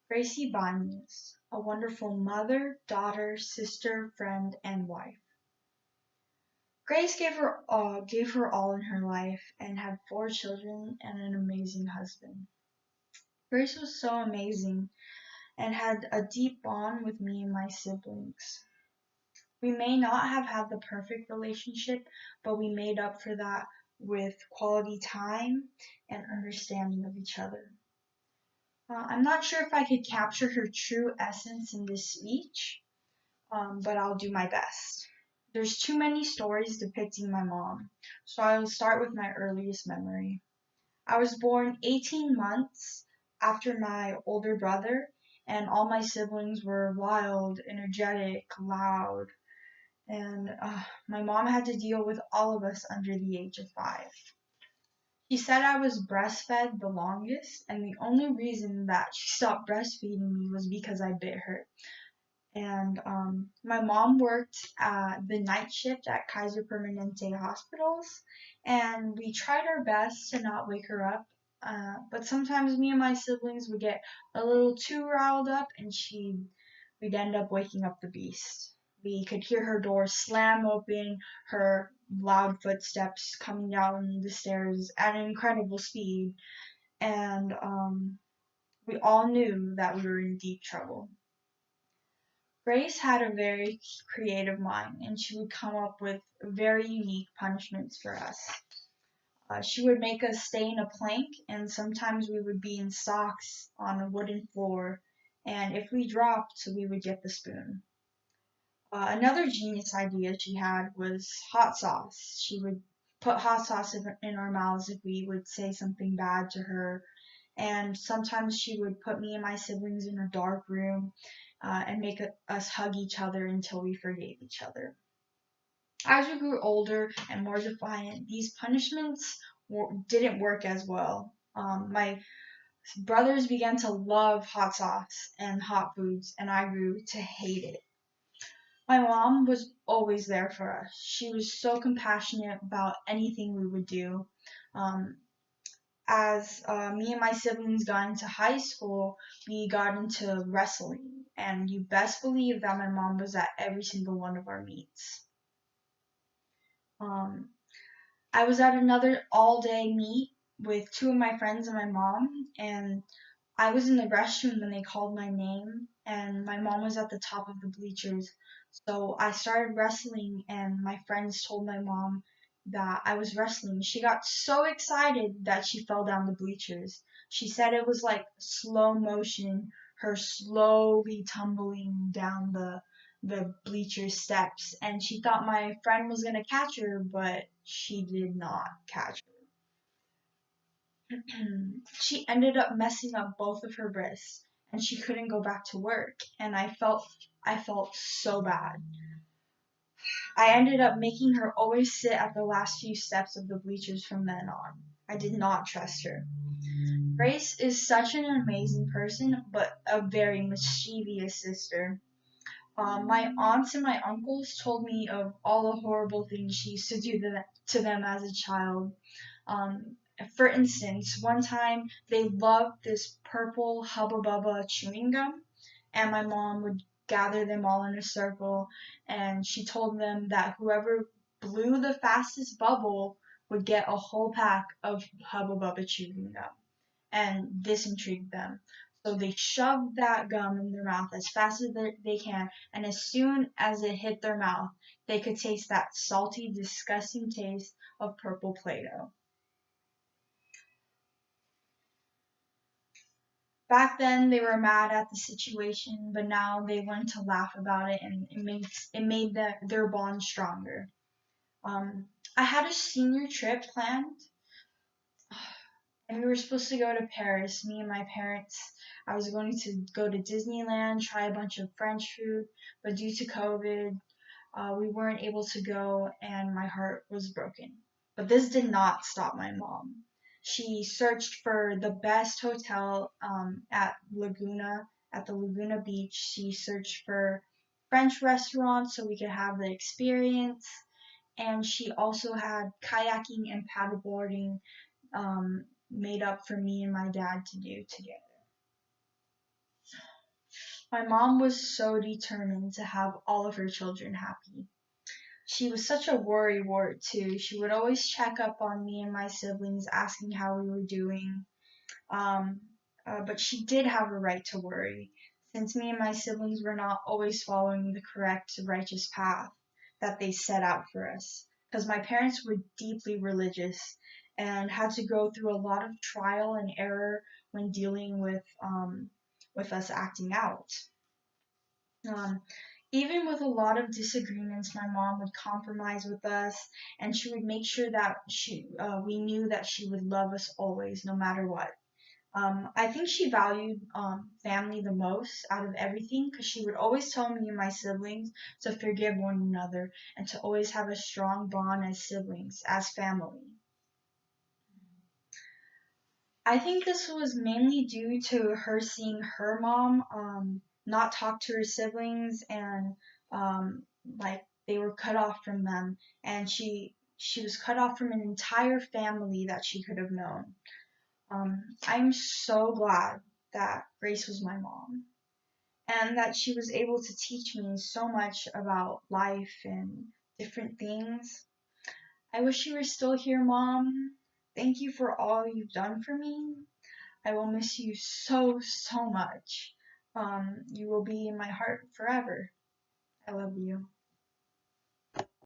Gracie Banez, a wonderful mother, daughter, sister, friend, and wife. Grace gave her all in her life and had 4 children and an amazing husband. Grace was so amazing and had a deep bond with me and my siblings. We may not have had the perfect relationship, but we made up for that with quality time and understanding of each other. I'm not sure if I could capture her true essence in this speech, but I'll do my best. There's too many stories depicting my mom, so I will start with my earliest memory. I was born 18 months after my older brother, and all my siblings were wild, energetic, loud, and my mom had to deal with all of us under the age of 5. She said I was breastfed the longest, and the only reason that she stopped breastfeeding me was because I bit her. And my mom worked the night shift at Kaiser Permanente hospitals, and we tried our best to not wake her up. But sometimes me and my siblings would get a little too riled up, and we'd end up waking up the beast. We could hear her door slam open, her loud footsteps coming down the stairs at an incredible speed, and we all knew that we were in deep trouble. Grace had a very creative mind, and she would come up with very unique punishments for us. She would make us stay in a plank, and sometimes we would be in socks on a wooden floor, and if we dropped, we would get the spoon. Another genius idea she had was hot sauce. She would put hot sauce in our mouths if we would say something bad to her, and sometimes she would put me and my siblings in a dark room and make us hug each other until we forgave each other. As we grew older and more defiant, these punishments didn't work as well. My brothers began to love hot sauce and hot foods, and I grew to hate it. My mom was always there for us. She was so compassionate about anything we would do. Um, as me and my siblings got into high school, we got into wrestling, and you best believe that my mom was at every single one of our meets. Um, I was at another all-day meet with 2 of my friends and my mom, and I was in the restroom when they called my name, and my mom was at the top of the bleachers. So I started wrestling, and my friends told my mom that I was wrestling. She got so excited that she fell down the bleachers. She said it was like slow motion, her slowly tumbling down the bleacher steps, and she thought my friend was gonna catch her, but she did not catch her. She ended up messing up both of her wrists, and she couldn't go back to work, and I felt so bad. I ended up making her always sit at the last few steps of the bleachers from then on. I did not trust her. Grace is such an amazing person, but a very mischievous sister. My aunts and my uncles told me of all the horrible things she used to do to them as a child. Um, for instance, one time they loved this purple Hubba Bubba chewing gum, and my mom would gather them all in a circle, and she told them that whoever blew the fastest bubble would get a whole pack of Hubba Bubba chewing gum, and this intrigued them. So they shoved that gum in their mouth as fast as they can, and as soon as it hit their mouth, they could taste that salty, disgusting taste of purple Play-Doh. Back then, they were mad at the situation, but now they learned to laugh about it, and it made their bond stronger. Um, I had a senior trip planned, and we were supposed to go to Paris. Me and my parents. I was going to go to Disneyland, try a bunch of French food, but due to COVID, we weren't able to go, and my heart was broken. But this did not stop my mom. She searched for the best hotel at the Laguna Beach. She searched for French restaurants so we could have the experience, and she also had kayaking and paddleboarding made up for me and my dad to do together. My mom was so determined to have all of her children happy. She was such a worry wart too. She would always check up on me and my siblings, asking how we were doing. Um, but she did have a right to worry, since me and my siblings were not always following the correct, righteous path that they set out for us. Because my parents were deeply religious and had to go through a lot of trial and error when dealing with us acting out. Um, Even with a lot of disagreements, my mom would compromise with us, and she would make sure that we knew that she would love us always, no matter what. I think she valued family the most out of everything because she would always tell me and my siblings to forgive one another and to always have a strong bond as siblings, as family. I think this was mainly due to her seeing her mom not talk to her siblings and like they were cut off from them, and she was cut off from an entire family that she could have known. I'm so glad that Grace was my mom and that she was able to teach me so much about life and different things. I wish you were still here, Mom. Thank you for all you've done for me. I will miss you so, so much. You will be in my heart forever. I love you.